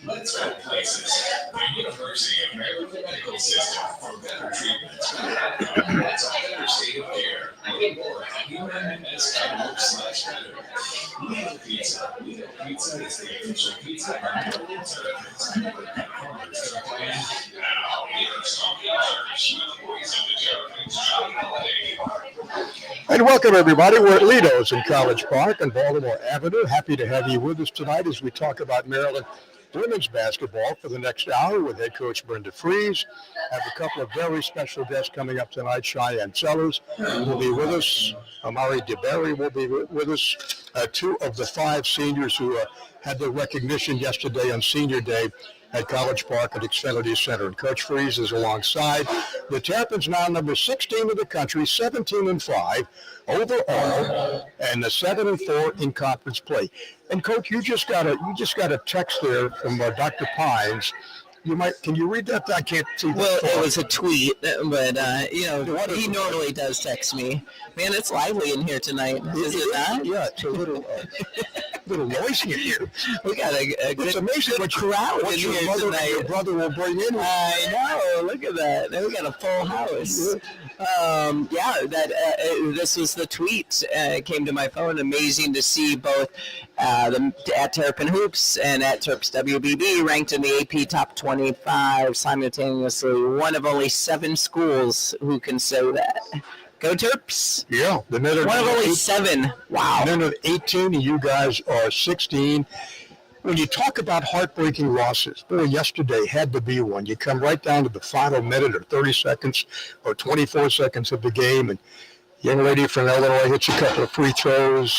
Let's go places. The University of Maryland Medical System for better treatment. That's a better state of care. Learn more at UMMS.org/better. Lido Pizza. Lido Pizza is the official pizza of Maryland Terps. Now, here's Talkin Terps with the voice of the Terrapins, Johnny Holiday. And welcome, everybody. We're at Lido's in College Park on Baltimore Avenue. Happy to have you with us tonight as we talk about Maryland women's basketball for the next hour with head coach Brenda Frese. Have a couple of very special guests coming up tonight. Cheyenne Sellers will be with us. Amari DeBerry will be with us. Two of the five seniors who had their recognition yesterday on Senior Day at College Park at Xfinity Center. And Coach Frese is alongside. The Terrapins now number 16 in the country, 17-5 overall, and the 7-4 in conference play. And Coach, you just got a text there from Dr. Pines. Can you read that? I can't see. Well, it was a tweet, but he normally does text me. Man, it's lively in here tonight, is it not? Yeah, it's a little noisy in here. We got a it's amazing what crowd in your here mother tonight. And your brother will bring in. I know. Look at that. We got a full house. This was the tweet. Came to my phone. Amazing to see both at Terrapin Hoops and at Terps WBB ranked in the AP Top 25 simultaneously. One of only 7 schools who can say that. Go Terps! Yeah, one of only 7. Wow. And then 18, and you guys are 16. When you talk about heartbreaking losses, boy, yesterday had to be one. You come right down to the final minute or 30 seconds or 24 seconds of the game, and young lady from Illinois hits a couple of free throws,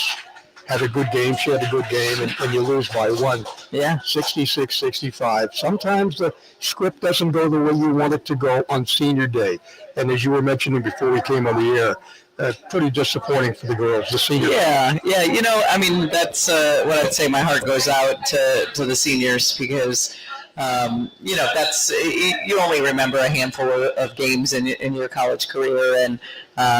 had a good game. She had a good game, and you lose by 1. Yeah. 66-65. Sometimes the script doesn't go the way you want it to go on Senior Day. And as you were mentioning before we came on the air, pretty disappointing for the girls, the seniors. Yeah. That's what I'd say. My heart goes out to the seniors because, that's you only remember a handful of games in your college career, and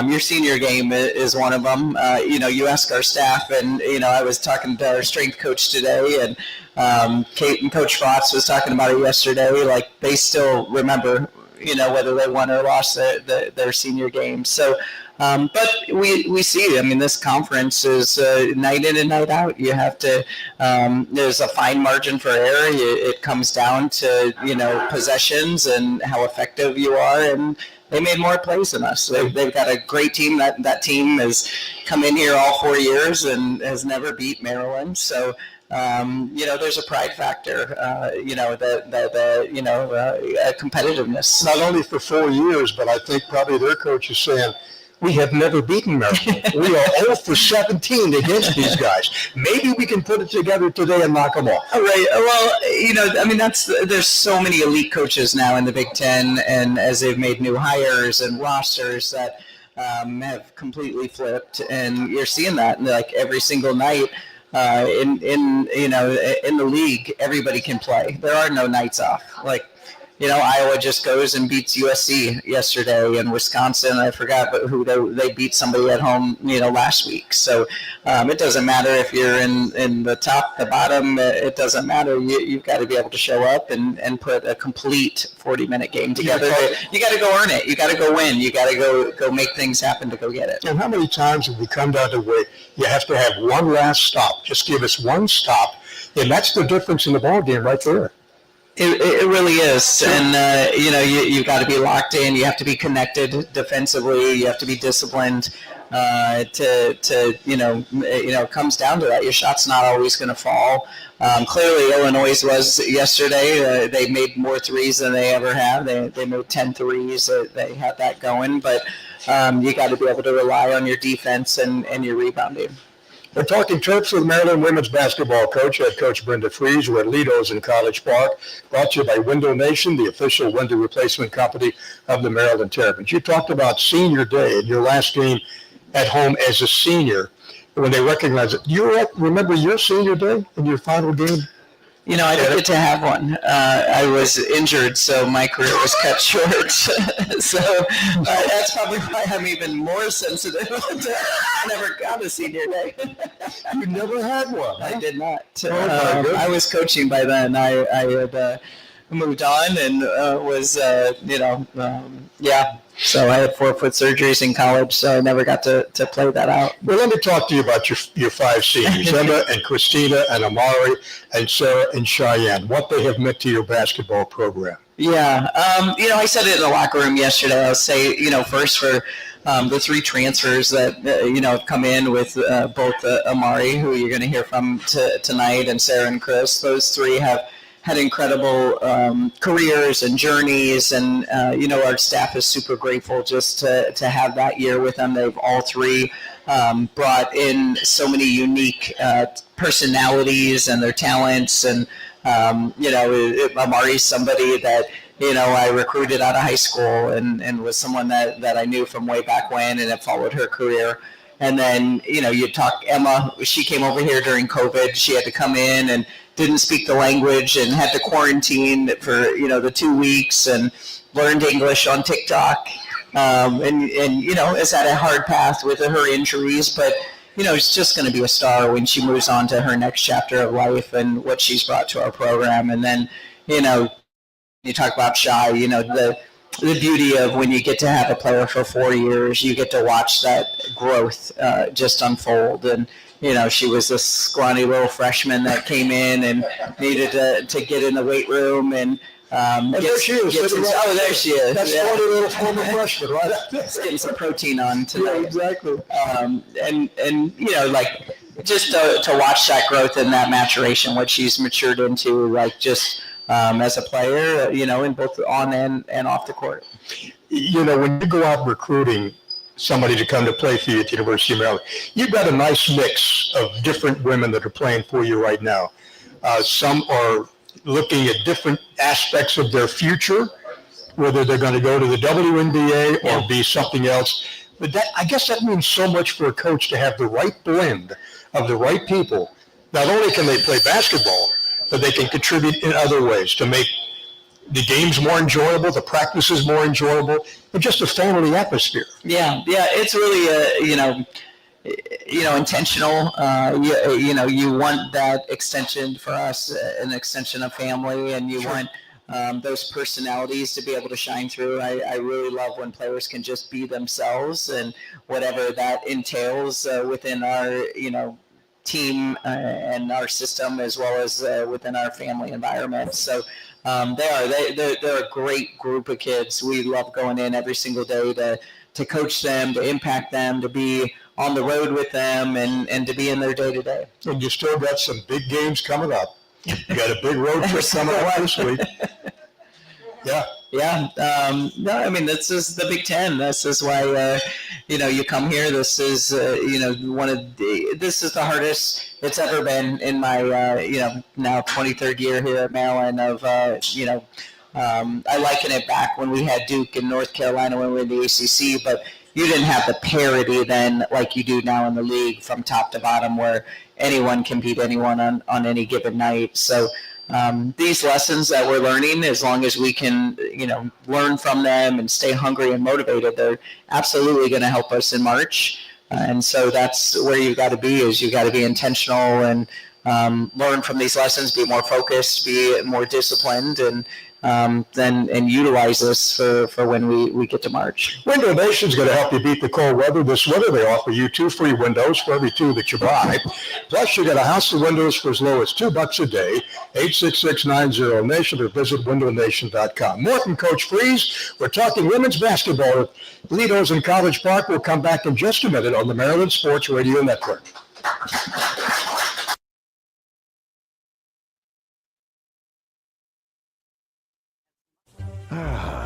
your senior game is one of them. You ask our staff, and I was talking to our strength coach today, and Kate and Coach Fox was talking about it yesterday. Like they still remember, whether they won or lost their senior game. So. But we see, this conference is night in and night out. You have to, there's a fine margin for error. It comes down to, possessions and how effective you are. And they made more plays than us. They've got a great team. That team has come in here all 4 years and has never beat Maryland. So, there's a pride factor, competitiveness. Not only for 4 years, but I think probably their coach is saying, we have never beaten Maryland. We are 0 for 17 against these guys. Maybe we can put it together today and knock them off. All right. Well, there's so many elite coaches now in the Big Ten, and as they've made new hires and rosters that have completely flipped, and you're seeing that like every single night. In the league, everybody can play. There are no nights off. Iowa just goes and beats USC yesterday, and Wisconsin, I forgot who they beat somebody at home, last week. So it doesn't matter if you're in the top, the bottom. It doesn't matter. You've got to be able to show up and put a complete 40-minute game together. You got to go earn it. You got to go win. You got to go make things happen to go get it. And how many times have we come down to where you have to have one last stop? Just give us one stop, and that's the difference in the ball game right there. It really is, and you've got to be locked in. You have to be connected defensively. You have to be disciplined. It comes down to that. Your shot's not always going to fall. Clearly, Illinois was yesterday. They made more threes than they ever have. They made 10 threes. They had that going, but you got to be able to rely on your defense and your rebounding. We're talking Terps with Maryland women's basketball coach, head coach Brenda Frese. We're at Lido's in College Park, brought to you by Window Nation, the official window replacement company of the Maryland Terrapins. You talked about Senior Day and your last game at home as a senior when they recognized it. You remember your Senior Day and your final game? I didn't get to have one. I was injured, so my career was cut short. So that's probably why I'm even more sensitive. I never got a senior day. You never had one. Huh? I did not. Oh, I was coaching by then. I had moved on and was, yeah. So I had 4-foot surgeries in college, so I never got to play that out. Well, let me talk to you about your 5 seniors, Emma and Christina and Amari and Sarah and Cheyenne, what they have meant to your basketball program. Yeah. I said it in the locker room yesterday. I'll say, first for the 3 transfers that, have come in with both Amari, who you're going to hear from tonight, and Sarah and Chris. Those 3 have had incredible careers and journeys, and our staff is super grateful just to have that year with them. They've all 3 brought in so many unique personalities and their talents, and Amari's somebody that I recruited out of high school and was someone that I knew from way back when and have followed her career. And then, you talk Emma, she came over here during COVID. She had to come in and didn't speak the language and had to quarantine for, the 2 weeks and learned English on TikTok. And has had a hard path with her injuries, but, she's just going to be a star when she moves on to her next chapter of life and what she's brought to our program. And then, you talk about Shy, the beauty of when you get to have a player for 4 years, you get to watch that growth just unfold. And, she was this scrawny little freshman that came in and needed to get in the weight room and there she is. There she is. That's yeah. funny little former freshman, right? Getting some protein on tonight. Yeah, exactly. Just to watch that growth and that maturation, what she's matured into, as a player, in both on and off the court. When you go out recruiting somebody to come to play for you at the University of Maryland, you've got a nice mix of different women that are playing for you right now. Some are looking at different aspects of their future, whether they're going to go to the WNBA or be something else. But I guess that means so much for a coach to have the right blend of the right people. Not only can they play basketball, but they can contribute in other ways to make the games more enjoyable, the practices more enjoyable, and just a family atmosphere. Yeah, it's really intentional. You want that extension for us, an extension of family, and you want those personalities to be able to shine through. I really love when players can just be themselves, and whatever that entails within our team and our system, as well as within our family environment. So they're a great group of kids. We love going in every single day to coach them, to impact them, to be on the road with them, and to be in their day-to-day. And you still got some big games coming up. You got a big road trip coming up this week. Yeah. Yeah. No, I mean, this is the Big Ten. This is why, you come here. This is, this is the hardest it's ever been in my, now 23rd year here at Maryland of, I liken it back when we had Duke and North Carolina when we were in the ACC, but you didn't have the parity then like you do now in the league from top to bottom where anyone can beat anyone on any given night. So these lessons that we're learning, as long as we can, learn from them and stay hungry and motivated, they're absolutely going to help us in March. And so that's where you got to be, is you got to be intentional and learn from these lessons, be more focused, be more disciplined, and utilize this for when we get to March. Window Nation's going to help you beat the cold weather this winter. They offer you 2 free windows for every 2 that you buy. Plus, you get a house of windows for as low as $2 a day. 866-90-NATION or visit windownation.com. More from Coach Frese. We're talking women's basketball at Lido's in College Park. We'll come back in just a minute on the Maryland Sports Radio Network.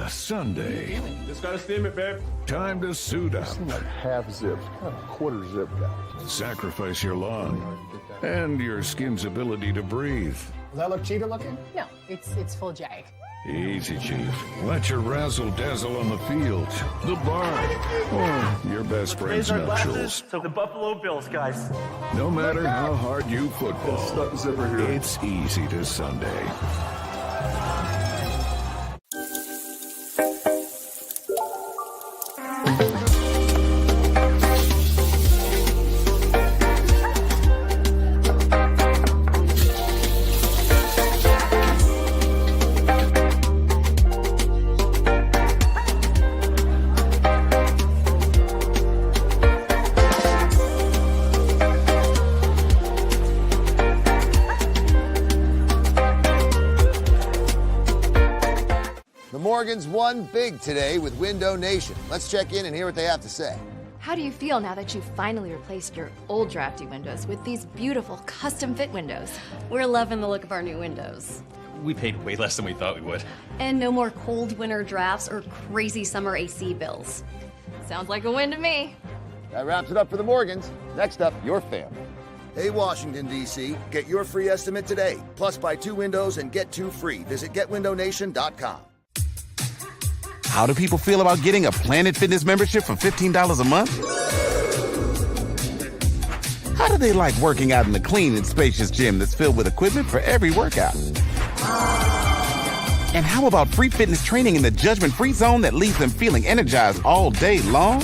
Sunday. Just gotta steam it, babe. Time to suit up. Like half zip, kind of quarter zip guy. Sacrifice your lawn and your skin's ability to breathe. Does that look cheetah looking? No, it's full jag. Easy, Chief. Let your razzle-dazzle on the field, the bar, or your best friend's nuptials. So the Buffalo Bills, guys. No matter how hard you football, Stuff zipper here. it's easy to Sunday. The Morgans won big today with Window Nation. Let's check in and hear what they have to say. How do you feel now that you've finally replaced your old drafty windows with these beautiful custom-fit windows? We're loving the look of our new windows. We paid way less than we thought we would. And no more cold winter drafts or crazy summer AC bills. Sounds like a win to me. That wraps it up for the Morgans. Next up, your family. Hey, Washington, D.C., get your free estimate today. Plus, buy 2 windows and get 2 free. Visit GetWindowNation.com. How do people feel about getting a Planet Fitness membership for $15 a month? How do they like working out in a clean and spacious gym that's filled with equipment for every workout? And how about free fitness training in the judgment-free zone that leaves them feeling energized all day long?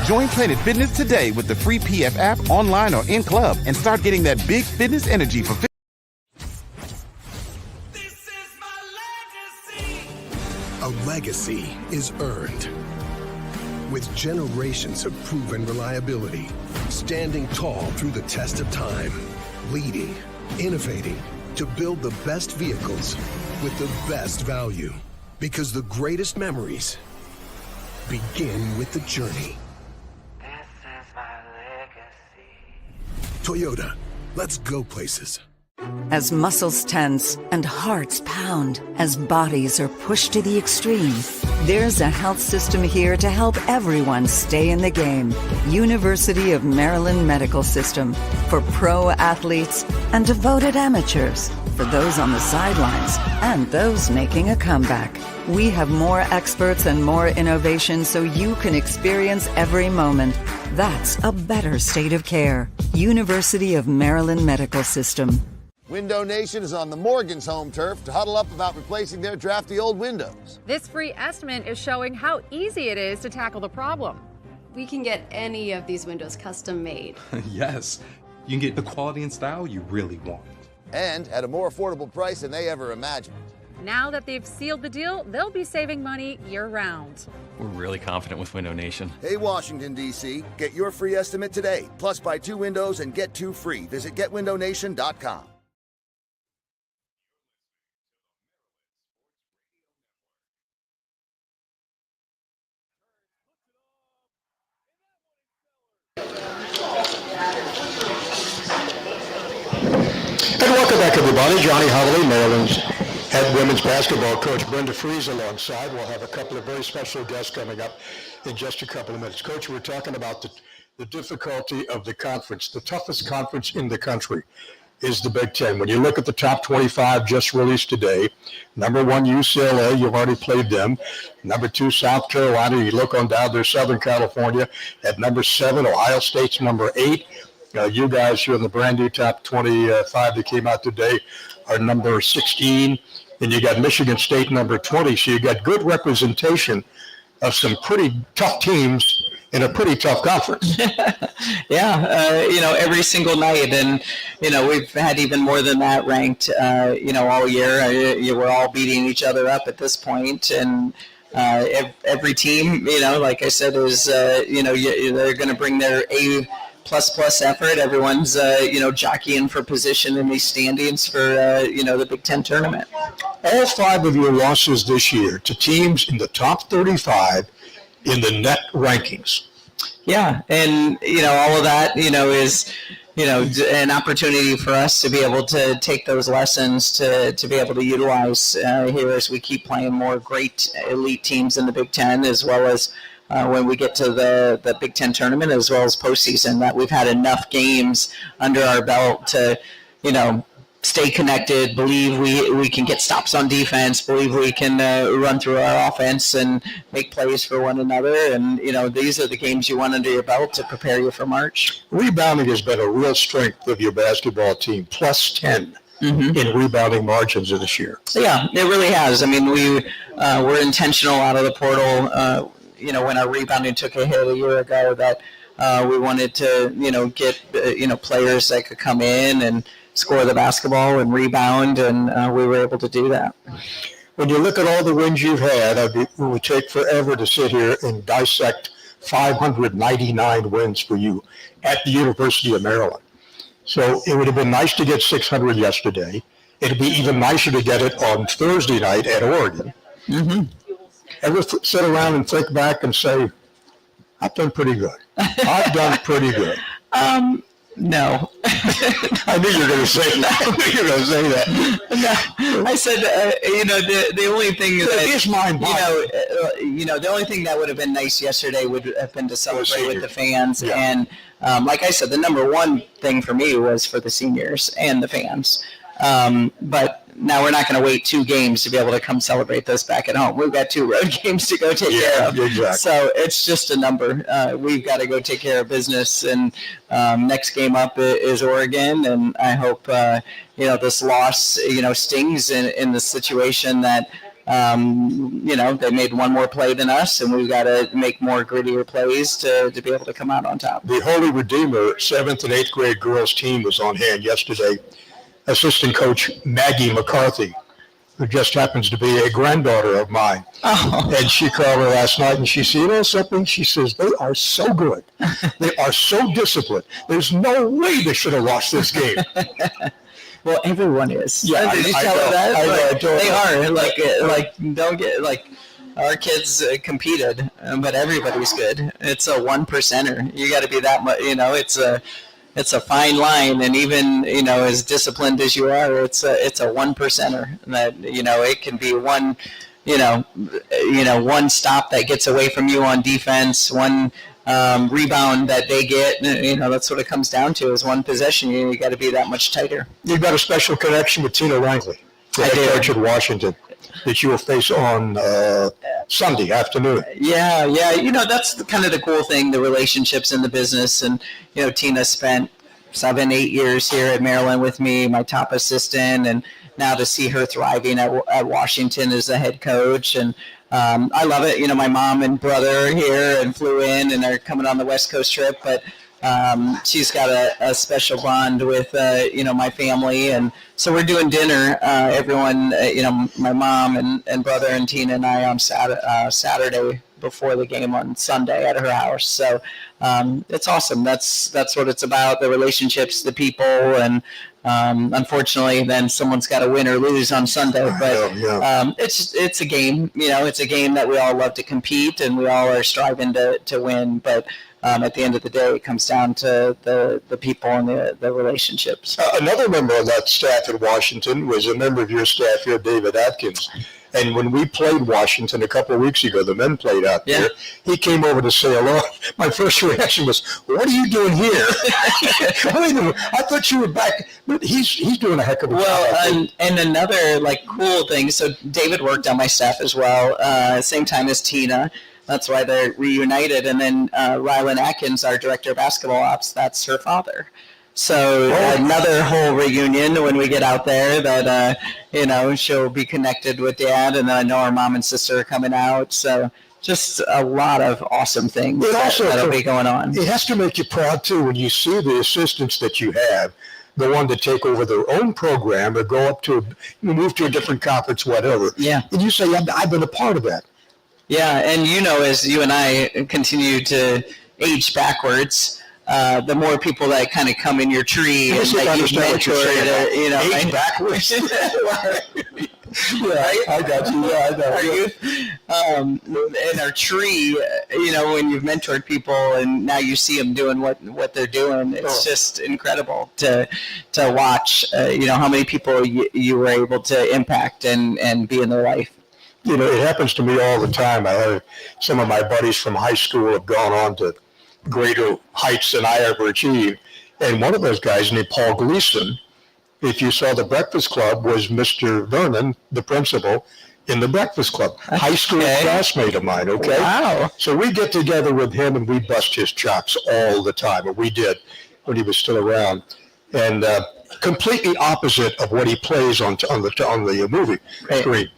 Join Planet Fitness today with the free PF app, online or in club, and start getting that big fitness energy for A legacy is earned with generations of proven reliability, standing tall through the test of time, leading, innovating to build the best vehicles with the best value. Because the greatest memories begin with the journey. This is my legacy. Toyota, let's go places. As muscles tense and hearts pound, as bodies are pushed to the extreme, there's a health system here to help everyone stay in the game. University of Maryland Medical System, for pro athletes and devoted amateurs, for those on the sidelines and those making a comeback. We have more experts and more innovation so you can experience every moment. That's a better state of care. University of Maryland Medical System. Window Nation is on the Morgans' home turf to huddle up about replacing their drafty old windows. This free estimate is showing how easy it is to tackle the problem. We can get any of these windows custom made. Yes, you can get the quality and style you really want. And at a more affordable price than they ever imagined. Now that they've sealed the deal, they'll be saving money year-round. We're really confident with Window Nation. Hey, Washington, D.C., get your free estimate today. Plus, buy 2 windows and get 2 free. Visit GetWindowNation.com. And welcome back, everybody. Johnny Holloway, Maryland's head women's basketball coach, Brenda Frese, alongside. We'll have a couple of very special guests coming up in just a couple of minutes. Coach, we're talking about the difficulty of the conference. The toughest conference in the country is the Big Ten. When you look at the top 25 just released today, number 1, UCLA, you've already played them. Number 2, South Carolina. You look on down there, Southern California. At number 7, Ohio State's number 8. You guys who are in the brand new top 25 that came out today are number 16. And you got Michigan State number 20. So you got good representation of some pretty tough teams in a pretty tough conference. Yeah, every single night. And, we've had even more than that ranked, all year. We're all beating each other up at this point. And every team, like I said, is, they're going to bring their A++ effort. Everyone's, jockeying for position in these standings for, the Big Ten tournament. All 5 of your losses this year to teams in the top 35 in the net rankings. Yeah, and, all of that, is, an opportunity for us to be able to take those lessons to be able to utilize here as we keep playing more great elite teams in the Big Ten, as well as when we get to the Big Ten tournament, as well as postseason, that we've had enough games under our belt to, stay connected, believe we can get stops on defense, believe we can run through our offense and make plays for one another. And, these are the games you want under your belt to prepare you for March. Rebounding has been a real strength of your basketball team, plus 10 in rebounding margins this year. Yeah, it really has. I mean, we were intentional out of the portal, when our rebounding took a hit a year ago, that we wanted to, get, players that could come in and score the basketball and rebound, and we were able to do that. When you look at all the wins you've had, it would take forever to sit here and dissect 599 wins for you at the University of Maryland. So it would have been nice to get 600 yesterday. It'd be even nicer to get it on Thursday night at Oregon. Ever sit around and think back and say, I've done pretty good. I've done pretty good. No. I knew you were going to say that. I knew you were going to say that. No. I said, the only thing that is mine. The only thing that would have been nice yesterday would have been to celebrate with the fans. Yeah. And like I said, the number one thing for me was for the seniors and the fans. But now we're not going to wait 2 games to be able to come celebrate this back at home. We've got 2 road games to go take care of. Exactly. So it's just a number. We've got to go take care of business. And next game up is Oregon. And I hope, this loss, stings in the situation that, they made one more play than us, and we've got to make more grittier plays to be able to come out on top. The Holy Redeemer 7th and 8th grade girls team was on hand yesterday. Assistant coach Maggie McCarthy, who just happens to be a granddaughter of mine. Oh. And she called her last night and she said, something? She says, they are so good. They are so disciplined. There's no way they should have lost this game. Well, everyone is. Yeah, Did you tell her that? They are. Don't get our kids competed, but everybody's good. It's a 1%er. You got to be that much. It's a fine line, and even as disciplined as you are, it's a 1%er. That it can be one stop that gets away from you on defense, one rebound that they get. That's what it comes down to, is one possession. You got to be that much tighter. You've got a special connection with Tina Rangley, the head coach at Washington, that you will face on Sunday afternoon. Yeah. That's kind of the cool thing, the relationships in the business. And, Tina spent 7-8 years here at Maryland with me, my top assistant, and now to see her thriving at Washington as the head coach. And I love it. My mom and brother are here and flew in and are coming on the West Coast trip, but she's got a special bond with, my family. And so we're doing dinner, everyone, my mom and brother and Tina and I on Saturday before the game on Sunday at her house. So it's awesome. That's what it's about, the relationships, the people. And unfortunately, then someone's got to win or lose on Sunday. But it's a game. It's a game that we all love to compete, and we all are striving to win. But at the end of the day, it comes down to the people and the relationships. Another member of that staff at Washington was a member of your staff here, David Atkins. And when we played Washington a couple of weeks ago, the men played out there, he came over to say hello. My first reaction was, what are you doing here? I thought you were back. But he's doing a heck of a job. Well, and another cool thing, so David worked on my staff as well, same time as Tina. That's why they're reunited. And then Rylan Atkins, our director of basketball ops, that's her father. So another whole reunion when we get out there that, she'll be connected with Dad. And then I know our mom and sister are coming out. So just a lot of awesome things that'll be going on. It has to make you proud, too, when you see the assistants that you have, the one to take over their own program or go up to move to a different conference, whatever. Yeah. And you say, I've been a part of that. Yeah, and as you and I continue to age backwards, the more people that kind of come in your tree and that you've mentored, age backwards. Yeah, I got you. Yeah, I know. In our tree, when you've mentored people and now you see them doing what they're doing, it's just incredible to watch. How many people you were able to impact and be in their life. It happens to me all the time. I have some of my buddies from high school have gone on to greater heights than I ever achieved. And one of those guys named Paul Gleason if you saw the Breakfast Club, was Mr. Vernon, the principal, in the Breakfast Club. High school classmate of mine, okay? Wow. So we get together with him and we bust his chops all the time, or we did when he was still around. And completely opposite of what he plays on the movie screen.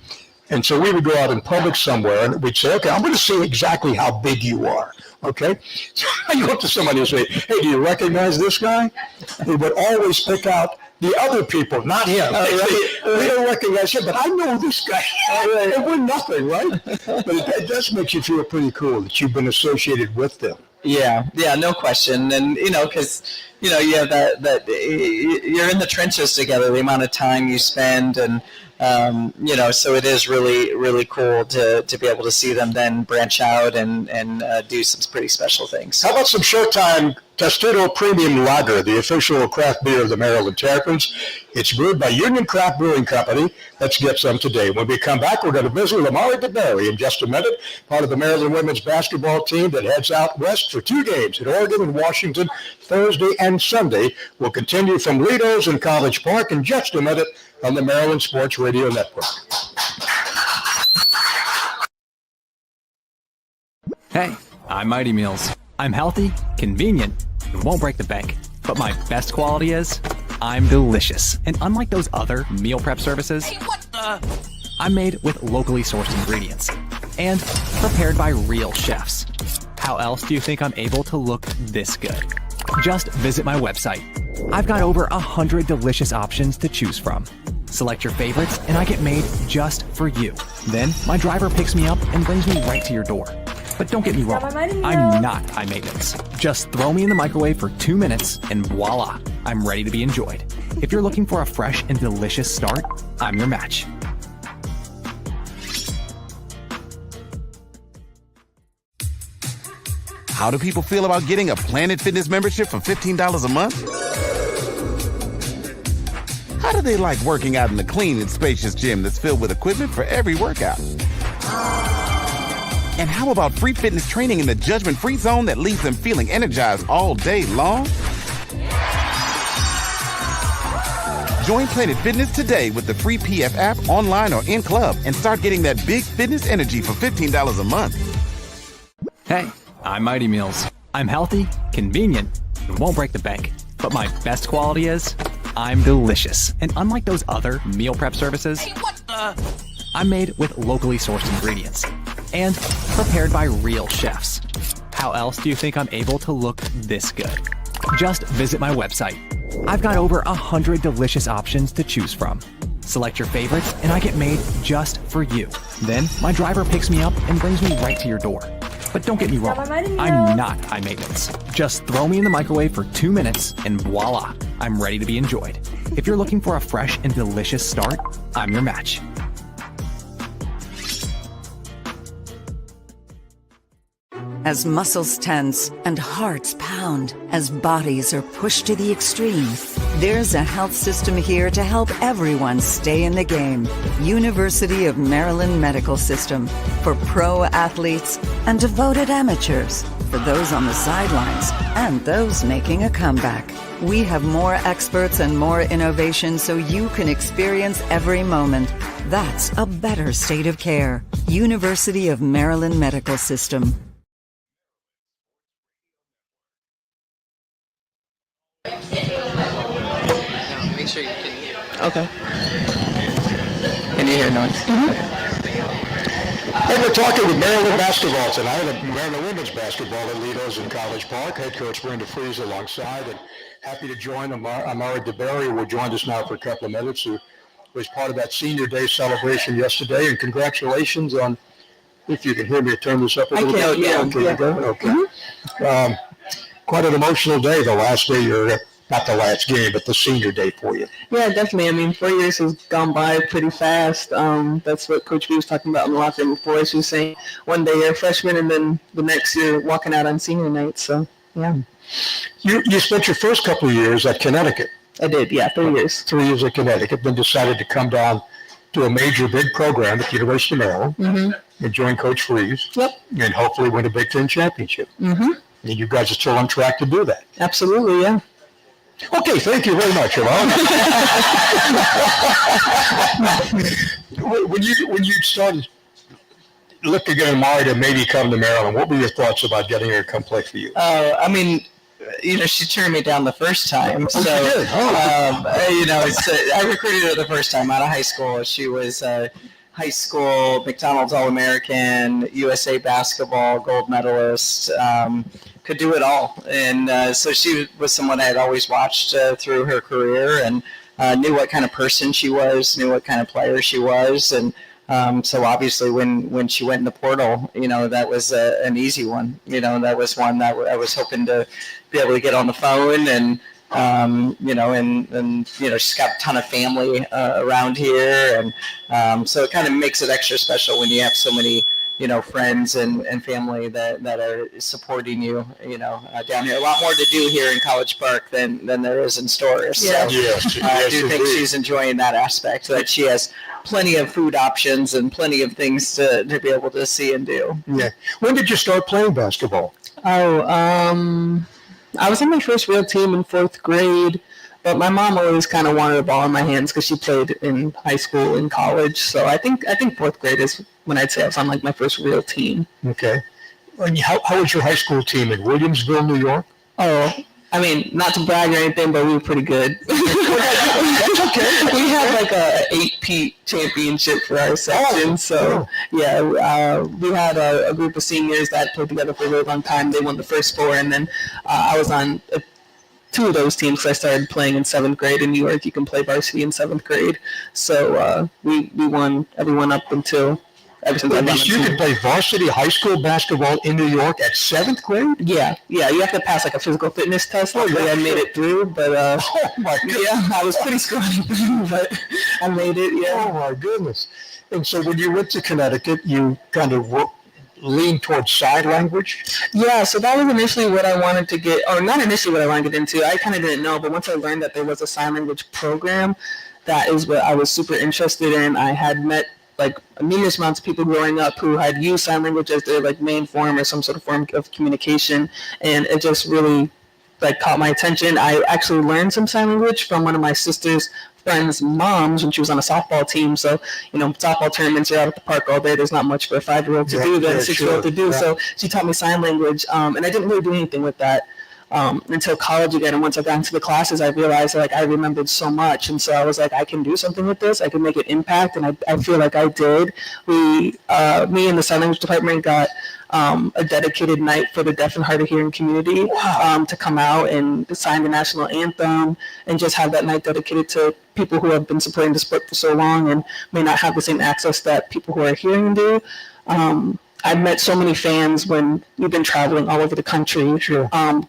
And so we would go out in public somewhere and we'd say, okay, I'm going to see exactly how big you are. Okay? So I go up to somebody and say, hey, do you recognize this guy? He would always pick out the other people, not him. We don't recognize him, but I know this guy. And we're nothing, right? But it does make you feel pretty cool that you've been associated with them. Yeah, no question. And, because, you have that you're in the trenches together, the amount of time you spend, and, so it is really, really cool to be able to see them then branch out and do some pretty special things. How about some Showtime Testudo Premium Lager, the official craft beer of the Maryland Terrapins? It's brewed by Union Craft Brewing Company. Let's get some today. When we come back, we're going to visit with Amari DeBerry in just a minute, part of the Maryland women's basketball team that heads out west for 2 games in Oregon and Washington, Thursday and Sunday. We'll continue from Lido's in College Park in just a minute on the Maryland Sports Radio Network. Hey, I'm Mighty Meals. I'm healthy, convenient, and won't break the bank. But my best quality is, I'm delicious. And unlike those other meal prep services, I'm made with locally sourced ingredients and prepared by real chefs. How else do you think I'm able to look this good? Just visit my website. I've got over 100 delicious options to choose from. Select your favorites and I get made just for you. Then my driver picks me up and brings me right to your door. But don't get me wrong, I'm not high maintenance. Just throw me in the microwave for 2 minutes and voila, I'm ready to be enjoyed. If you're looking for a fresh and delicious start, I'm your match. How do people feel about getting a Planet Fitness membership for $15 a month? How do they like working out in a clean and spacious gym that's filled with equipment for every workout? And how about free fitness training in the judgment-free zone that leaves them feeling energized all day long? Join Planet Fitness today with the free PF app online or in club and start getting that big fitness energy for $15 a month. Hey, I'm Mighty Meals. I'm healthy, convenient, and won't break the bank. But my best quality is, I'm delicious. And unlike those other meal prep services, I'm made with locally sourced ingredients and prepared by real chefs. How else do you think I'm able to look this good? Just visit my website. I've got over 100 delicious options to choose from. Select your favorites and I get made just for you. Then my driver picks me up and brings me right to your door. But don't get me wrong, I'm not high maintenance. Just throw me in the microwave for 2 minutes and voila, I'm ready to be enjoyed. If you're looking for a fresh and delicious start, I'm your match. As muscles tense and hearts pound, as bodies are pushed to the extreme, there's a health system here to help everyone stay in the game. University of Maryland Medical System, for pro athletes and devoted amateurs, for those on the sidelines and those making a comeback. We have more experts and more innovation so you can experience every moment. That's a better state of care. University of Maryland Medical System. Make sure you can hear. Okay. Can you hear noise? And we're talking with Maryland basketball tonight, Maryland women's basketball at Lido's in College Park. Head coach Brenda Frese alongside, and happy to join Amari DeBerry, who joined us now for a couple of minutes, who was part of that Senior Day celebration yesterday. And congratulations on, if you can hear me, turn this up a little bit. Yeah. Okay. Quite an emotional day, the last day not the last game, but the senior day for you. Yeah, definitely. I mean, 4 years has gone by pretty fast. That's what Coach B was talking about in the locker room before. She was saying one day you're a freshman and then the next year walking out on senior night. So, yeah. You spent your first couple of years at Connecticut. I did, yeah, 3 years. 3 years at Connecticut, then decided to come down to a major big program at the University of Maryland and join Coach Frese. Yep. And hopefully win a Big Ten championship. And you guys are still on track to do that. Absolutely, yeah. Okay, thank you very much, Yvonne. when you started looking at Amari to maybe come to Maryland, what were your thoughts about getting her to come play for you? I mean, she turned me down the first time. So, I recruited her the first time out of high school. She was high school McDonald's All-American, USA basketball gold medalist, could do it all. And so she was someone I had always watched through her career and knew what kind of person she was, knew what kind of player she was. And so obviously when she went in the portal, that was an easy one. That was one that I was hoping to be able to get on the phone and, she's got a ton of family around here. And so it kind of makes it extra special when you have so many, friends and family that are supporting you, down here. A lot more to do here in College Park than there is in Storrs. So I do think she's enjoying that aspect, that she has plenty of food options and plenty of things to be able to see and do. Yeah. When did you start playing basketball? I was on my first real team in 4th grade, but my mom always kind of wanted a ball in my hands because she played in high school and college. So I think 4th grade is when I'd say I was on like my first real team. Okay. And how was your high school team in Williamsville, New York? Oh, I mean, not to brag or anything, but we were pretty good. That's okay. We had like a 8-peat championship for our section. We had a group of seniors that played together for a really long time. They won the first 4, and then I was on 2 of those teams. I started playing in 7th grade in New York. You can play varsity in 7th grade. So we won everyone up until ever since I've been on the you team. could play varsity high school basketball in New York at 7th grade? Yeah. You have to pass like a physical fitness test. Luckily, I made it through, but oh my goodness. Yeah, I was pretty scrawny, but I made it. Yeah. Oh my goodness. And so when you went to Connecticut, you kind of leaned towards sign language? Yeah, so that was initially what I wanted to get, or not initially what I wanted to get into. I kind of didn't know, but once I learned that there was a sign language program, that is what I was super interested in. I had met like numerous amounts of people growing up who had used sign language as their like main form or some sort of form of communication, and it just really like caught my attention. I actually learned some sign language from one of my sister's friend's moms when she was on a softball team. So, softball tournaments are out at the park all day. There's not much for a 5-year-old to do than a 6-year-old to do. Yeah. So she taught me sign language, and I didn't really do anything with that until college again. And once I got into the classes, I realized like I remembered so much. And so I was like, I can do something with this. I can make an impact. And I feel like I did. Me and the sign language department got a dedicated night for the deaf and hard of hearing community to come out and sign the national anthem and just have that night dedicated to people who have been supporting the sport for so long and may not have the same access that people who are hearing do. I've met so many fans when we've been traveling all over the country,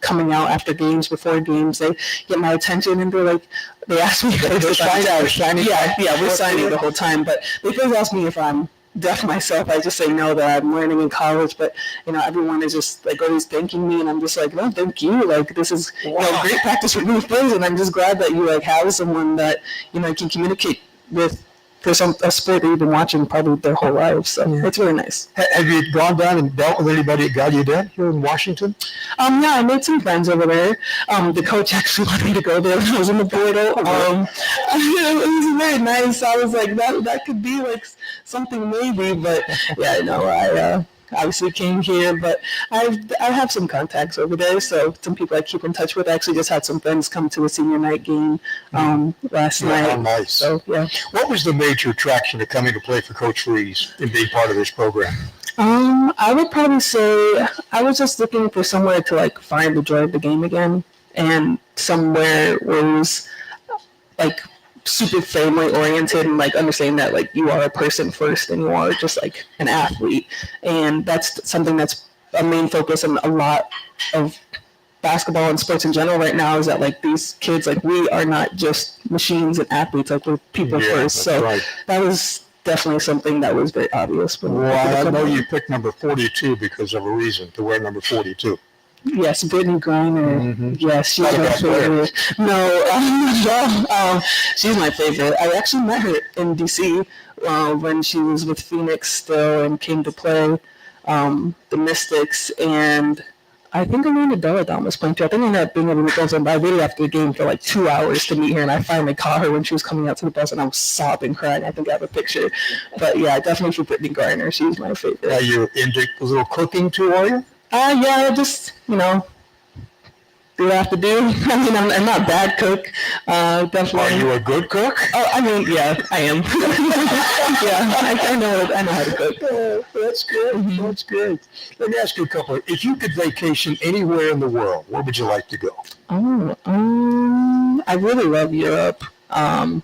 coming out after games, before games. They get my attention and they ask me if we're signing. Yeah, we're signing the whole time. But they first ask me if I'm deaf myself. I just say no, that I'm learning in college. But everyone is just like always thanking me, and I'm just like, no, thank you. Like this is great practice for me first, and I'm just glad that you have someone that can communicate with. For a sport that you've been watching probably their whole lives, so it's really nice. Have you gone down and dealt with anybody at Gallaudet here in Washington? Yeah, I made some friends over there. The coach actually wanted me to go there when I was in the portal. It was very nice. I was like, that could be like something maybe, but yeah, I obviously came here, but I have some contacts over there, so some people I keep in touch with. I actually just had some friends come to a senior night game last night. Oh, nice. So, yeah. What was the major attraction to coming to play for Coach Frese and being part of this program? I would probably say I was just looking for somewhere to find the joy of the game again, and somewhere where it was super family oriented and understanding that you are a person first and you are just an athlete, and that's something that's a main focus in a lot of basketball and sports in general right now, is that these kids, we are not just machines and athletes, we're people first. So that was definitely something that was very obvious. Well, I know you picked number 42 because of a reason to wear number 42. Yes, Brittany Griner. Mm-hmm. Yes, she's my favorite. No, she's my favorite. I actually met her in DC when she was with Phoenix still and came to play the Mystics, and I think Amanda Belladon was playing too. I think I ended up being able to meet them, but I waited after the game for like 2 hours to meet her, and I finally caught her when she was coming out to the bus, and I was sobbing, crying. I think I have a picture. But yeah, definitely for Brittany Griner. She's my favorite. Are you into a little cooking too, are you? Yeah, just, do what I have to do. I mean, I'm not a bad cook. Definitely. Are you a good cook? Oh, I mean, yeah, I am. Yeah, I know how to cook. That's good. Mm-hmm. That's good. Let me ask you a couple. If you could vacation anywhere in the world, where would you like to go? I really love Europe. The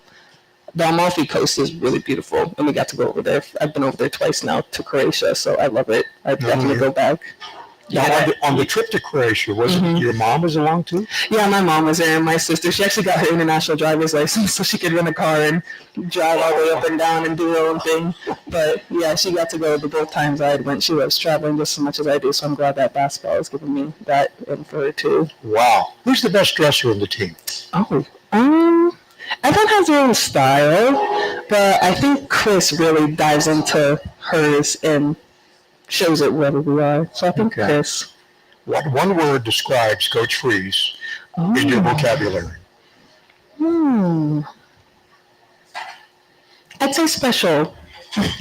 Amalfi Coast is really beautiful, and we got to go over there. I've been over there twice now to Croatia, so I love it. I'd definitely go back. Now, on the trip to Croatia, was it your mom was along too? Yeah, my mom was there and my sister. She actually got her international driver's license so she could rent a car and drive all the way up and down and do her own thing. But yeah, she got to go the both times I went. She loves traveling just as much as I do, so I'm glad that basketball has given me that and for her too. Wow. Who's the best dresser in the team? Everyone has their own style, but I think Chris really dives into hers and shows it wherever we are. So I think Chris. What one word describes Coach Frese in your vocabulary? I'd say special.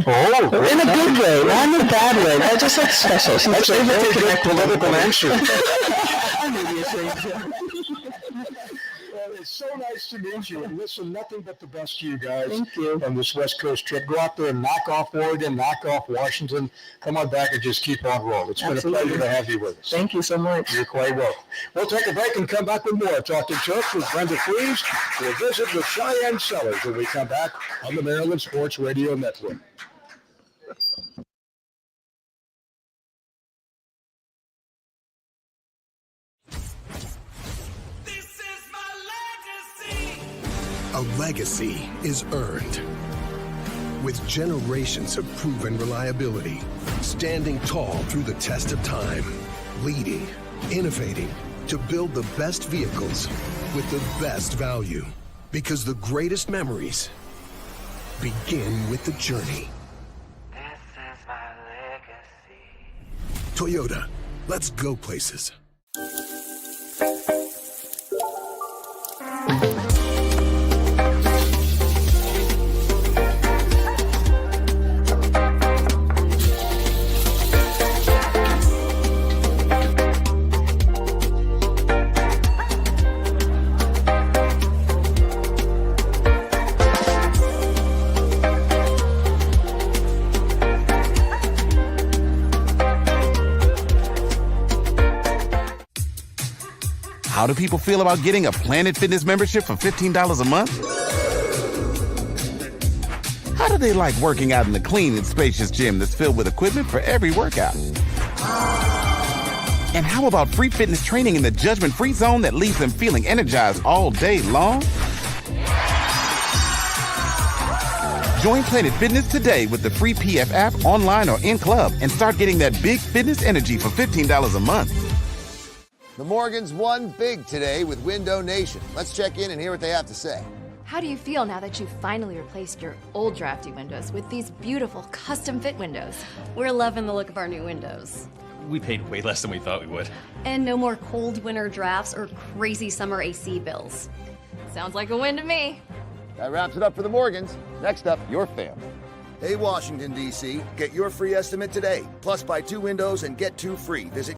Oh, in a good way, not in a bad way. I just like special. That's a very good political answer. I may be ashamed. Well, it's so nice to meet you. And listen, nothing but the best to you guys. Thank you. On this West Coast trip. Go out there and knock off Oregon, knock off Washington. Come on back and just keep on rolling. It's been a pleasure to have you with us. Thank you so much. You're quite welcome. We'll take a break and come back with more Talkin Terps with Brenda Frese. We'll visit with Cheyenne Sellers when we come back on the Maryland Sports Radio Network. A legacy is earned with generations of proven reliability, standing tall through the test of time, leading, innovating to build the best vehicles with the best value. Because the greatest memories begin with the journey. This is my legacy. Toyota, let's go places. How do people feel about getting a Planet Fitness membership for $15 a month? How do they like working out in the clean and spacious gym that's filled with equipment for every workout? And how about free fitness training in the judgment-free zone that leaves them feeling energized all day long? Join Planet Fitness today with the free PF app online or in club and start getting that big fitness energy for $15 a month. The Morgans won big today with Window Nation. Let's check in and hear what they have to say. How do you feel now that you've finally replaced your old drafty windows with these beautiful custom fit windows? We're loving the look of our new windows. We paid way less than we thought we would. And no more cold winter drafts or crazy summer AC bills. Sounds like a win to me. That wraps it up for the Morgans. Next up, your family. Hey, Washington, D.C., get your free estimate today. Plus, buy 2 windows and get 2 free. Visit.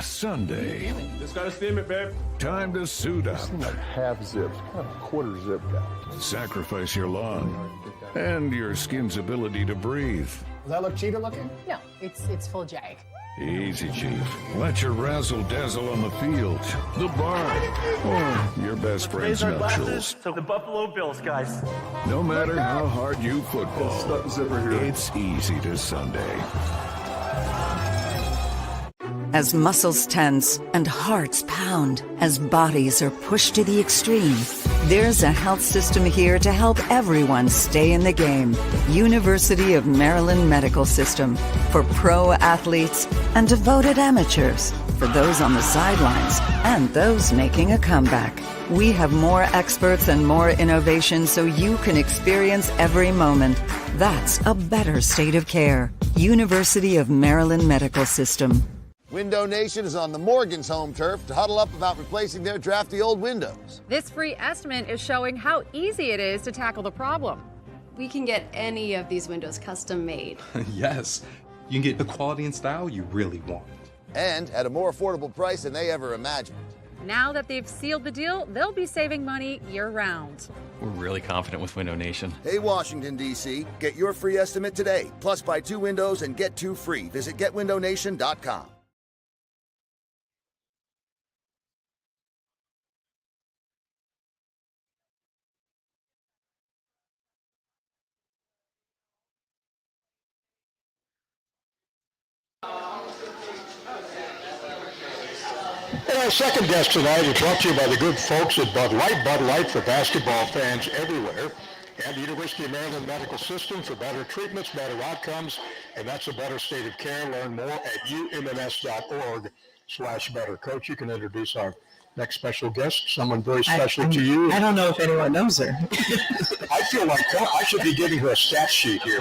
Sunday. Just got a steam babe. Time to suit up. It's like half zipped, kind of quarter zip guy. Sacrifice your lung and your skin's ability to breathe. Does that look cheater looking? No, it's full jag. Easy, Chief. Let your razzle-dazzle on the field, the barn, or your best friend's Raise our nuptials. glasses to the Buffalo Bills, guys. No matter how hard you football, it's easy to Sunday. As muscles tense and hearts pound, as bodies are pushed to the extreme, there's a health system here to help everyone stay in the game. University of Maryland Medical System. For pro athletes and devoted amateurs. For those on the sidelines and those making a comeback. We have more experts and more innovation so you can experience every moment. That's a better state of care. University of Maryland Medical System. Window Nation is on the Morgan's home turf to huddle up about replacing their drafty old windows. This free estimate is showing how easy it is to tackle the problem. We can get any of these windows custom made. Yes, you can get the quality and style you really want. And at a more affordable price than they ever imagined. Now that they've sealed the deal, they'll be saving money year-round. We're really confident with Window Nation. Hey, Washington, D.C., get your free estimate today. Plus, buy 2 windows and get 2 free. Visit GetWindowNation.com. And our second guest tonight is brought to you by the good folks at Bud Light. Bud Light for basketball fans everywhere. And the University of Maryland Medical System for better treatments, better outcomes, and that's a better state of care. Learn more at umms.org/better. Coach, you can introduce our next special guest, someone very special to you. I don't know if anyone knows her. I feel like I should be giving her a stat sheet here.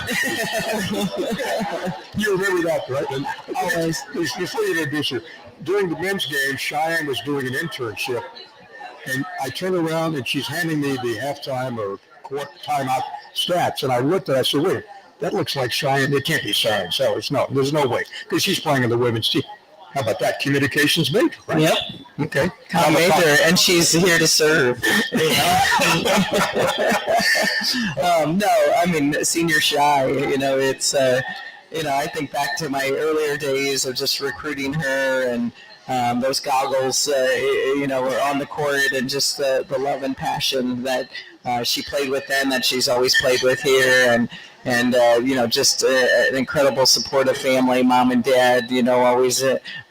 You remember that, right? And Always. Before you introduce her, during the men's game, Cheyenne was doing an internship, and I turned around and she's handing me the halftime or timeout stats, and I looked at it, I said, wait, that looks like Cheyenne. It can't be Cheyenne Sellers. No, there's no way, because she's playing in the women's team. How about that? Communications major, right? Yep. Okay. Major, and she's here to serve. No, I mean, senior shy, it's, I think back to my earlier days of just recruiting her and those goggles, were on the court, and just the love and passion that she played with then, that she's always played with here, and just an incredible supportive family, mom and dad, always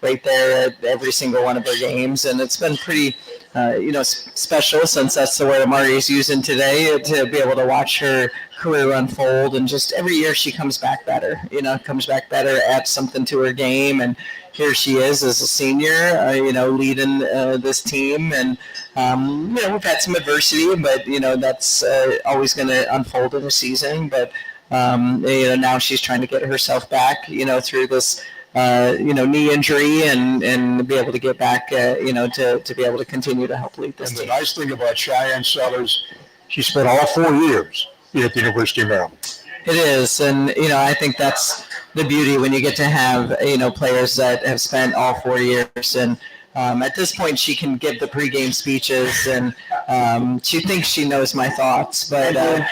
right there at every single one of her games. And it's been pretty, special, since that's the word Amari's using today, to be able to watch her career unfold. And just every year she comes back better, adds something to her game. And here she is as a senior, leading this team. And, we've had some adversity, but, that's always going to unfold in a season. But, now she's trying to get herself back, through this, knee injury, and be able to get back, to be able to continue to help lead this team. And the nice thing about Cheyenne Sellers, she spent all 4 years here at the University of Maryland. It is, and I think that's the beauty when you get to have players that have spent all 4 years. And at this point, she can give the pregame speeches, and she thinks she knows my thoughts, but it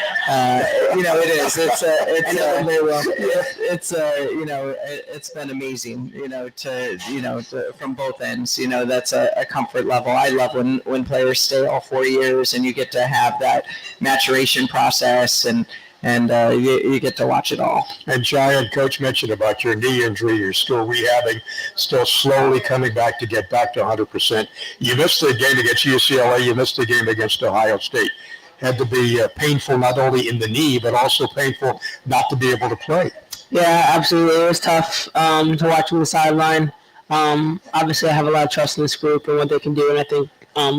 is. It's been amazing. From both ends. That's a comfort level. I love when players stay all 4 years, and you get to have that maturation process, and you get to watch it all. And Cheyenne, Coach mentioned about your knee injury. You're still rehabbing, still slowly coming back to get back to 100%. You missed the game against UCLA. You missed the game against Ohio State. Had to be painful not only in the knee, but also painful not to be able to play. Yeah, absolutely. It was tough to watch from the sideline. Obviously, I have a lot of trust in this group and what they can do, and I think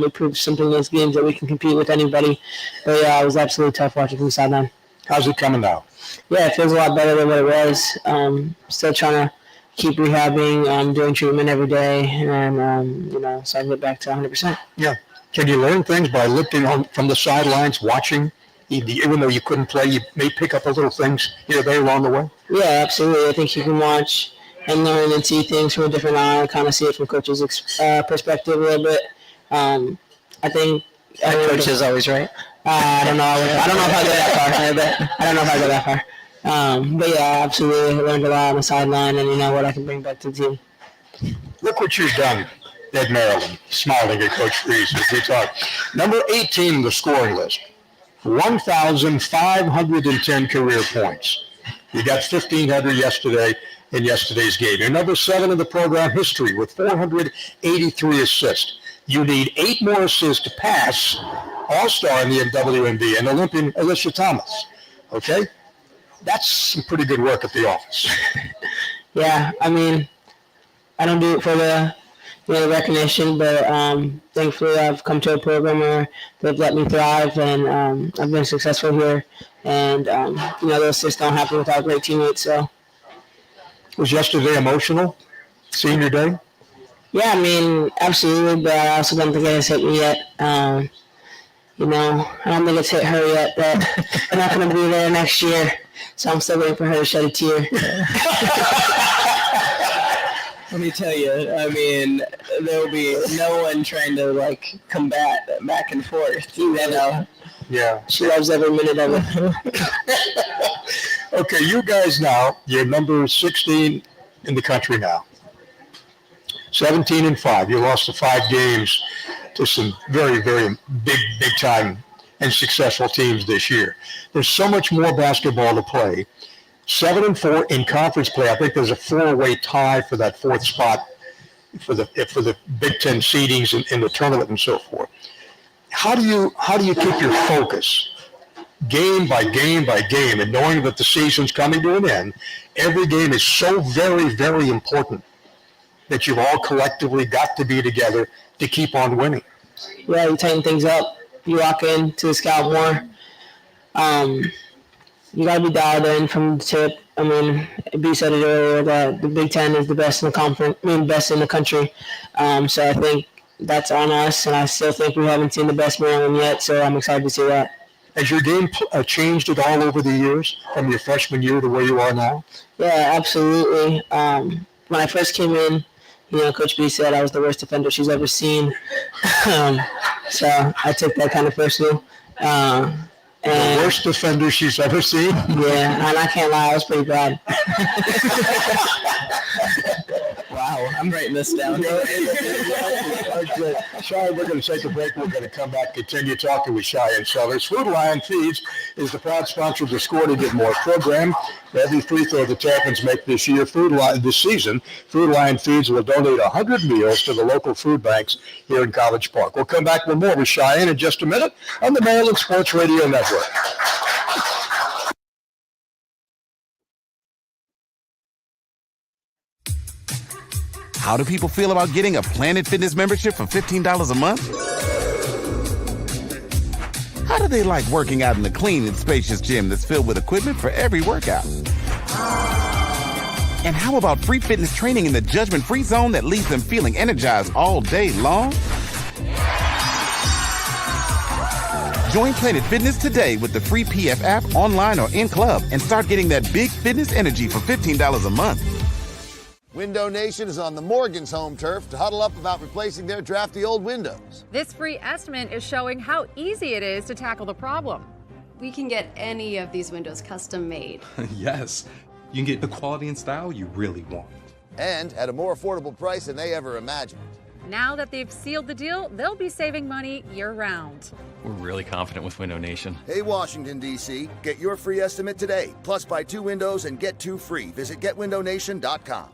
we proved something in those games that we can compete with anybody. But yeah, it was absolutely tough watching from the sideline. How's it coming now? Yeah, it feels a lot better than what it was. Still trying to keep rehabbing, doing treatment every day, and, so I can get back to 100%. Yeah. Can you learn things by looking from the sidelines, watching? Even though you couldn't play, you may pick up a little things here or there along the way? Yeah, absolutely. I think you can watch and learn and see things from a different eye, kind of see it from coach's perspective a little bit. I think... Coach is always right. I don't know. I don't know if I go that far. I don't know if I go that far. But yeah, absolutely. I learned a lot on the sideline, and what I can bring back to the team. Look what you've done at Maryland, smiling at Coach Frese as we talk. Number 18 in the scoring list, 1,510 career points. You got 1,500 yesterday in yesterday's game. You're number 7 in the program history with 483 assists. You need 8 more assists to pass All-Star in the WNBA and Olympian Alicia Thomas. Okay? That's some pretty good work at the office. Yeah, I mean, I don't do it for the recognition, but thankfully I've come to a program where they've let me thrive, and I've been successful here. And, those assists don't happen without great teammates. So, was yesterday emotional? senior day? Yeah, I mean, absolutely, but I also don't think it has hit me yet. You know, I don't think it's hit her yet, but I'm not going to be there next year, so I'm still waiting for her to shed a tear. Let me tell you, I mean, there'll be no one trying to, like, combat back and forth, you know? Yeah. She loves every minute of it. Okay, you guys now, you're number 16 in the country now. 17-5. You lost the 5 games to some very, very big time and successful teams this year. There's so much more basketball to play. 7-4 in conference play. I think there's a 4-way tie for that 4th spot for the Big Ten seedings in the tournament and so forth. How do you keep your focus game by game by game, and knowing that the season's coming to an end? Every game is so very, very important that you've all collectively got to be together to keep on winning. Yeah, you tighten things up. You walk into the scout more. You got to be dialed in from the tip. I mean, B said it earlier that the Big Ten is the best in the conference, best in the country. So I think that's on us, and I still think we haven't seen the best Maryland yet, so I'm excited to see that. Has your game changed at all over the years from your freshman year to where you are now? Yeah, absolutely. When I first came in, you know, Coach B said I was the worst defender she's ever seen. So I took that kind of personal. The worst defender she's ever seen? Yeah, and I can't lie, I was pretty bad. Wow, I'm writing this down. Shai, we're going to take a break. We're going to come back, continue talking with Cheyenne Sellers. Food Lion Feeds is the proud sponsor of the Score to Get More program. For every free throw the Terrapins make this season, Food Lion Feeds will donate 100 meals to the local food banks here in College Park. We'll come back with more with Cheyenne in just a minute on the Maryland Sports Radio Network. How do people feel about getting a Planet Fitness membership for $15 a month? How do they like working out in the clean and spacious gym that's filled with equipment for every workout? And how about free fitness training in the judgment-free zone that leaves them feeling energized all day long? Join Planet Fitness today with the free PF app online or in club and start getting that big fitness energy for $15 a month. Window Nation is on the Morgan's home turf to huddle up about replacing their drafty old windows. This free estimate is showing how easy it is to tackle the problem. We can get any of these windows custom made. Yes, you can get the quality and style you really want. And at a more affordable price than they ever imagined. Now that they've sealed the deal, they'll be saving money year-round. We're really confident with Window Nation. Hey, Washington, D.C., get your free estimate today. Plus, buy 2 windows and get 2 free. Visit GetWindowNation.com.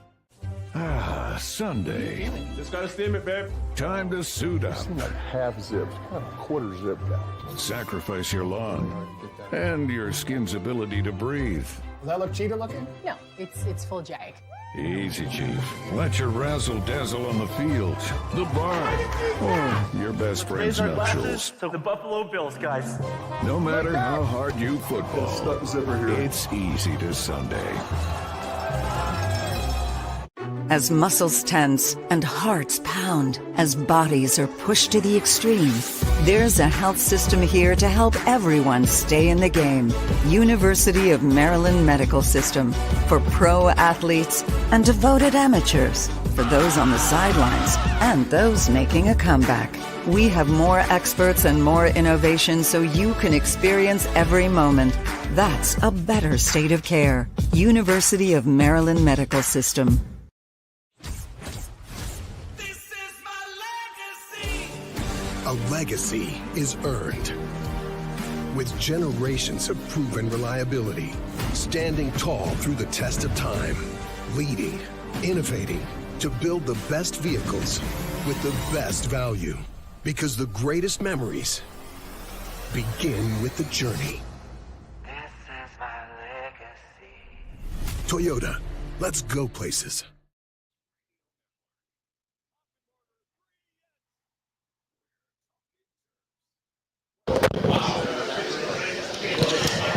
Ah, Sunday. Just gotta stem it, babe. Time to suit up. Seem like half zip, kind of quarter zip guy. Sacrifice your lung and your skin's ability to breathe. Does that look cheater looking? No, it's full jag. Easy, Chief. Let your razzle-dazzle on the field, the bar, or your best friend's nuptials. So the Buffalo Bills, guys. No matter how hard you football, it's easy to Sunday. As muscles tense and hearts pound, as bodies are pushed to the extreme, there's a health system here to help everyone stay in the game. University of Maryland Medical System, for pro athletes and devoted amateurs, for those on the sidelines and those making a comeback. We have more experts and more innovation so you can experience every moment. That's a better state of care. University of Maryland Medical System. A legacy is earned with generations of proven reliability, standing tall through the test of time, leading, innovating to build the best vehicles with the best value. Because the greatest memories begin with the journey. This is my legacy. Toyota, let's go places.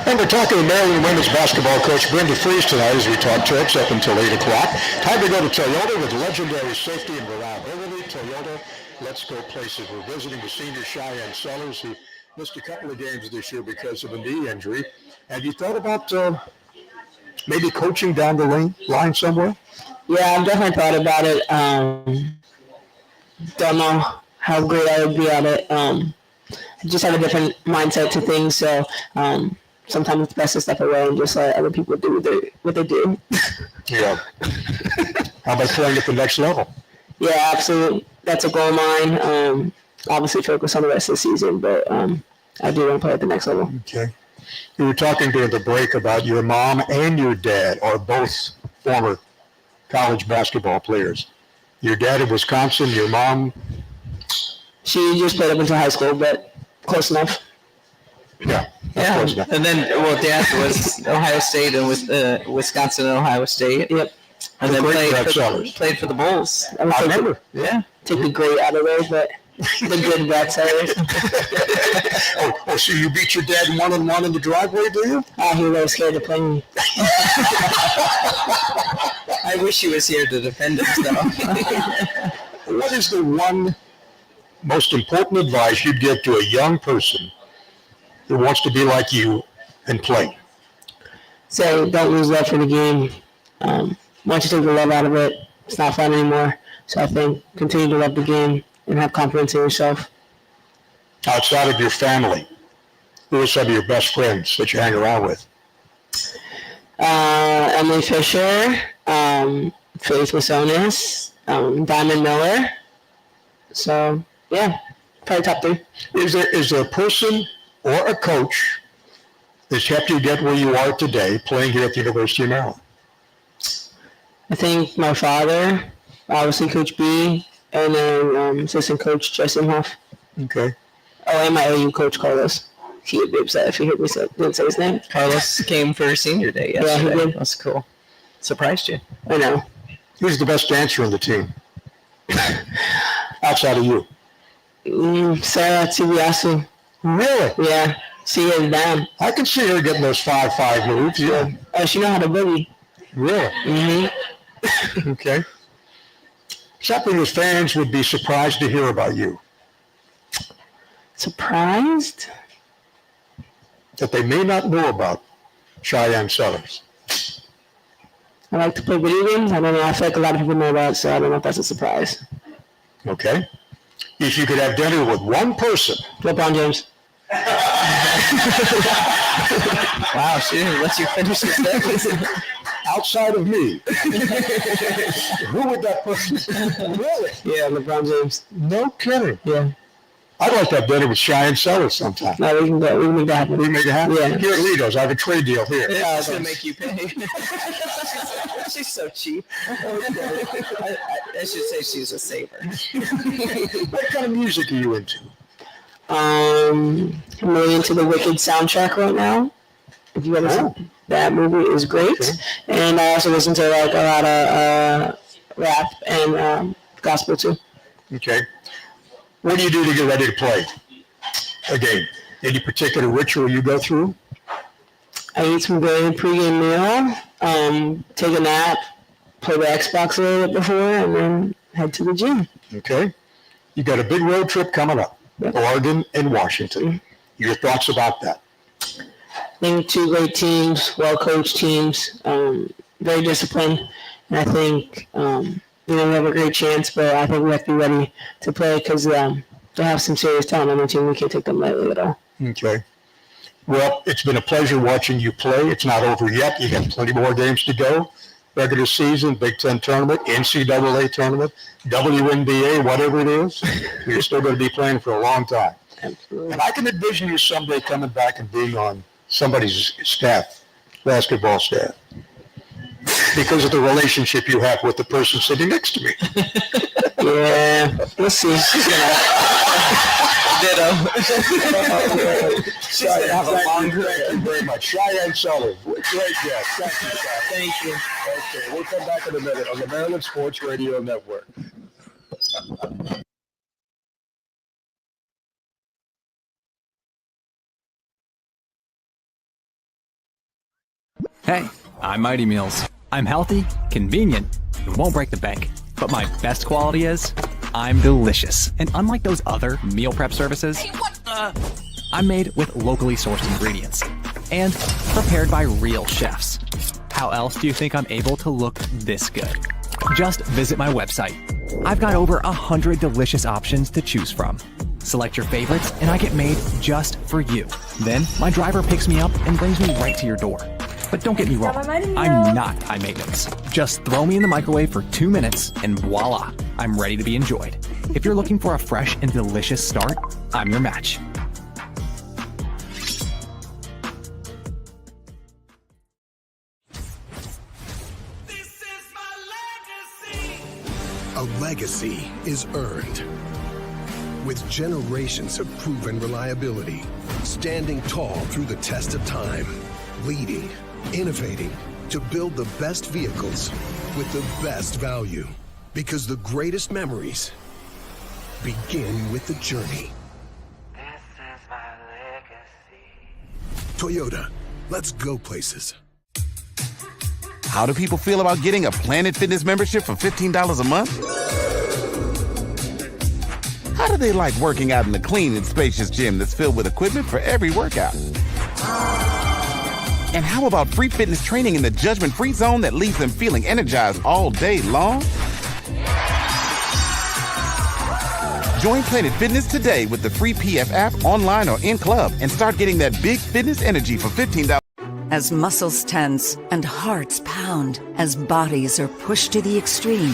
And we're talking to Maryland women's basketball coach Brenda Frese tonight as we talk Terps up until 8 o'clock. Time to go to Toyota with legendary safety and reliability. Toyota, let's go places. We're visiting the senior Cheyenne Sellers, who missed a couple of games this year because of a knee injury. Have you thought about maybe coaching down the line somewhere? Yeah, I've definitely thought about it. Don't know how great I would be at it. I just have a different mindset to things, so sometimes it's best to step away and just let other people do what they do. Yeah. How about playing at the next level? Yeah, absolutely. That's a goal of mine. Obviously focus on the rest of the season, but I do want to play at the next level. Okay. You were talking during the break about your mom and your dad are both former college basketball players. Your dad in Wisconsin, your mom? She just played up until high school, but close enough. Yeah. Yeah, and then, Dad was Ohio State and with Wisconsin and Ohio State. Yep. And then played played for the Bulls. I remember. Yeah. Take the great out of there, but the good red sellers. So you beat your dad 1-on-1 in the driveway, do you? He was really scared to play me. I wish he was here to defend himself. What is the one most important advice you'd give to a young person who wants to be like you and play? So don't lose love for the game. Once you take the love out of it, it's not fun anymore. So I think continue to love the game and have confidence in yourself. Outside of your family, who are some of your best friends that you hang around with? Emily Fisher, Frese Masonis, Diamond Miller. So, yeah, probably top 3. Is there a person or a coach that's helped you get where you are today playing here at the University of Maryland? I think my father, obviously Coach B, and then assistant coach Justin Huff. Okay. Oh, and my OU coach Carlos. He would be upset if he heard me didn't say his name. Carlos came for senior day yesterday. Yeah, he did. That's cool. Surprised you. I know. Who's the best dancer on the team? Outside of you? Sarah Tibiasu. Really? Yeah. She is down. I can see her getting those 5-5 moves. Yeah. Oh, she know how to boogie. Really? Mm-hmm. Okay. Something that fans would be surprised to hear about you. Surprised? That they may not know about Cheyenne Sellers. I like to play video games. I don't know. I feel like a lot of people know that, so I don't know if that's a surprise. Okay. If you could have dinner with one person. LeBron James. Wow, she didn't let you finish the sentence. Outside of me. Who would that person be? Really? Yeah, LeBron James. No kidding. Yeah. I'd like to have dinner with Cheyenne Sellers sometime. No, we can go. We can make that happen. We make it happen? Yeah. Here at Lido's, I have a trade deal here. Yeah, it's going to make you pay. She's so cheap. I should say she's a saver. What kind of music are you into? I'm really into the Wicked soundtrack right now. If you ever seen that movie, is great. Okay. And I also listen to like a lot of rap and gospel too. Okay. What do you do to get ready to play a game? Any particular ritual you go through? I eat some good pregame meal, take a nap, play the Xbox a little bit before, and then head to the gym. Okay. You got a big road trip coming up, Oregon and Washington. Your thoughts about that? I think 2 great teams, well-coached teams, very disciplined, and I think we have a great chance, but I think we have to be ready to play because they have some serious talent on the team. We can't take them lightly at all. Okay. Well, it's been a pleasure watching you play. It's not over yet. You have plenty more games to go. Regular season, Big Ten tournament, NCAA tournament, WNBA, whatever it is. You're still going to be playing for a long time. Absolutely. And I can envision you someday coming back and being on somebody's staff, basketball staff, because of the relationship you have with the person sitting next to me. Yeah, we'll see. Ditto. Sorry, have a long career. Thank you very much. Cheyenne Sellers, great guest. Thank you, Cheyenne. Thank you. Okay, we'll come back in a minute on the Maryland Sports Radio Network. Hey, I'm Mighty Meals. I'm healthy, convenient, and won't break the bank. But my best quality is I'm delicious. And unlike those other meal prep services, I'm made with locally sourced ingredients and prepared by real chefs. How else do you think I'm able to look this good? Just visit my website. I've got over 100 delicious options to choose from. Select your favorites and I get made just for you. Then my driver picks me up and brings me right to your door. But don't get me wrong, I'm not high maintenance. Just throw me in the microwave for 2 minutes and voila, I'm ready to be enjoyed. If you're looking for a fresh and delicious start, I'm your match. A legacy is earned with generations of proven reliability, standing tall through the test of time, leading, innovating to build the best vehicles with the best value. Because the greatest memories begin with the journey. This is my legacy. Toyota, let's go places. How do people feel about getting a Planet Fitness membership for $15 a month? How do they like working out in the clean and spacious gym that's filled with equipment for every workout? And how about free fitness training in the judgment-free zone that leaves them feeling energized all day long? Join Planet Fitness today with the free PF app online or in club and start getting that big fitness energy for $15. As muscles tense and hearts pound, as bodies are pushed to the extreme,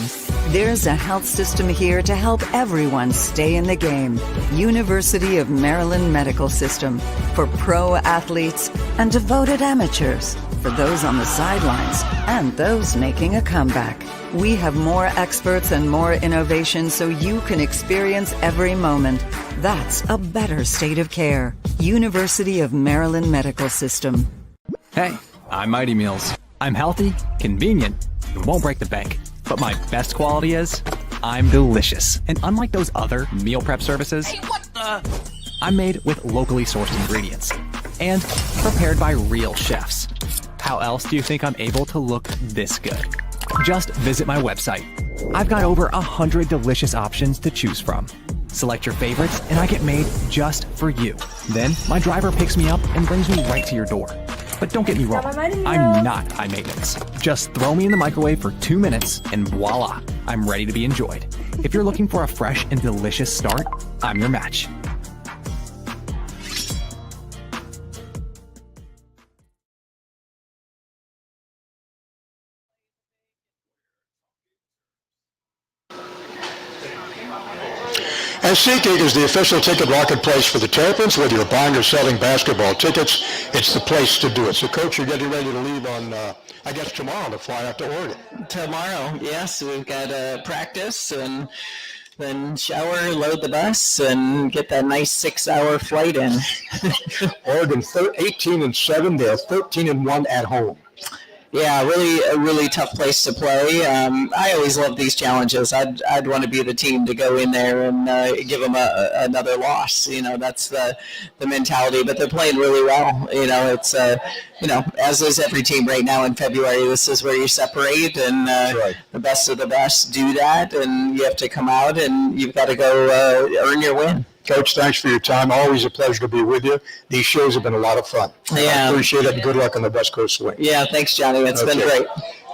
there's a health system here to help everyone stay in the game. University of Maryland Medical System, for pro athletes and devoted amateurs, for those on the sidelines and those making a comeback. We have more experts and more innovation so you can experience every moment. That's a better state of care. University of Maryland Medical System. Hey, I'm Mighty Meals. I'm healthy, convenient, and won't break the bank. But my best quality is I'm delicious. And unlike those other meal prep services, I'm made with locally sourced ingredients and prepared by real chefs. How else do you think I'm able to look this good? Just visit my website. I've got over 100 delicious options to choose from. Select your favorites and I get made just for you. Then my driver picks me up and brings me right to your door. But don't get me wrong, I'm not high maintenance. Just throw me in the microwave for 2 minutes and voila, I'm ready to be enjoyed. If you're looking for a fresh and delicious start, I'm your match. And SeatGeek is the official ticket marketplace for the Terrapins. Whether you're buying or selling basketball tickets, it's the place to do it. So, Coach, you're getting ready to leave on, I guess, tomorrow to fly out to Oregon. Tomorrow, yes. We've got practice and then shower, load the bus, and get that nice 6-hour flight in. Oregon 18-7. They're 13-1 at home. Yeah, a really tough place to play. I always love these challenges. I'd want to be the team to go in there and give them another loss. You know, that's the mentality. But they're playing really well. You know, it's as is every team right now in February. This is where you separate, and the best of the best do that, and you have to come out and you've got to go earn your win. Coach, thanks for your time. Always a pleasure to be with you. These shows have been a lot of fun. Yeah. I appreciate it, and good luck on the West Coast swing. Yeah, thanks, Johnny. It's been great.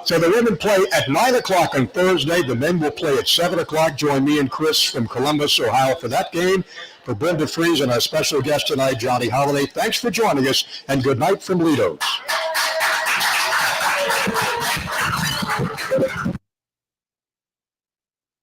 So the women play at 9 o'clock on Thursday. The men will play at 7 o'clock. Join me and Chris from Columbus, Ohio for that game. For Brenda Frese and our special guest tonight, Johnny Holiday, thanks for joining us, and good night from Lido's.